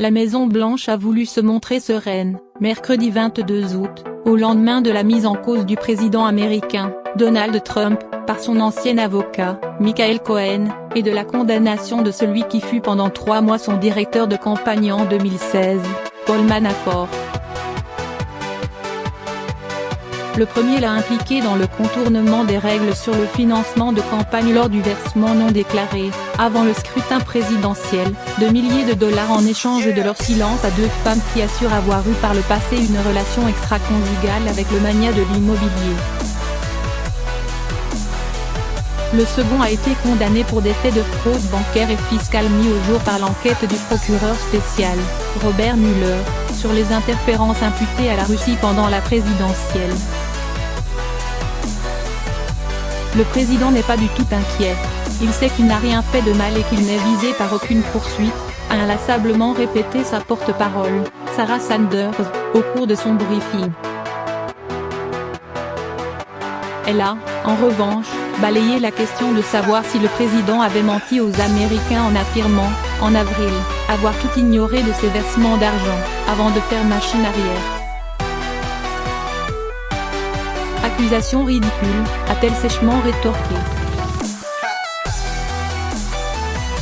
La Maison-Blanche a voulu se montrer sereine, mercredi 22 août, au lendemain de la mise en cause du président américain, Donald Trump, par son ancien avocat, Michael Cohen, et de la condamnation de celui qui fut pendant 3 mois son directeur de campagne en 2016, Paul Manafort. Le premier l'a impliqué dans le contournement des règles sur le financement de campagne lors du versement non déclaré, avant le scrutin présidentiel, de milliers de dollars en échange de leur silence à 2 femmes qui assurent avoir eu par le passé une relation extra-conjugale avec le magnat de l'immobilier. Le second a été condamné pour des faits de fraude bancaire et fiscale mis au jour par l'enquête du procureur spécial, Robert Mueller, sur les interférences imputées à la Russie pendant la présidentielle. Le président n'est pas du tout inquiet. Il sait qu'il n'a rien fait de mal et qu'il n'est visé par aucune poursuite, a inlassablement répété sa porte-parole, Sarah Sanders, au cours de son briefing. Elle a, en revanche, balayé la question de savoir si le président avait menti aux Américains en affirmant, en avril, avoir tout ignoré de ses versements d'argent, avant de faire machine arrière. Accusation ridicule, a-t-elle sèchement rétorqué.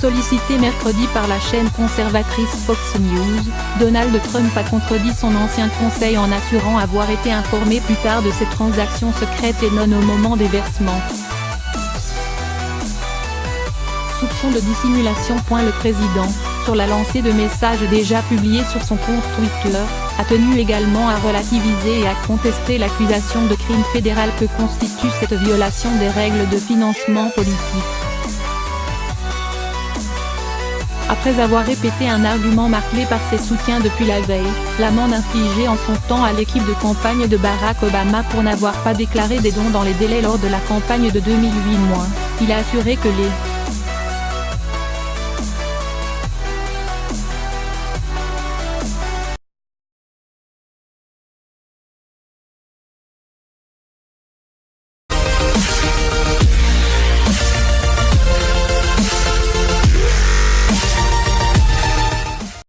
Sollicité mercredi par la chaîne conservatrice Fox News, Donald Trump a contredit son ancien conseil en assurant avoir été informé plus tard de ces transactions secrètes et non au moment des versements. Soupçon de dissimulation. Le président, sur la lancée de messages déjà publiés sur son compte Twitter, a tenu également à relativiser et à contester l'accusation de crime fédéral que constitue cette violation des règles de financement politique. Après avoir répété un argument marqué par ses soutiens depuis la veille, l'amende infligée en son temps à l'équipe de campagne de Barack Obama pour n'avoir pas déclaré des dons dans les délais lors de la campagne de 2008. Il a assuré que les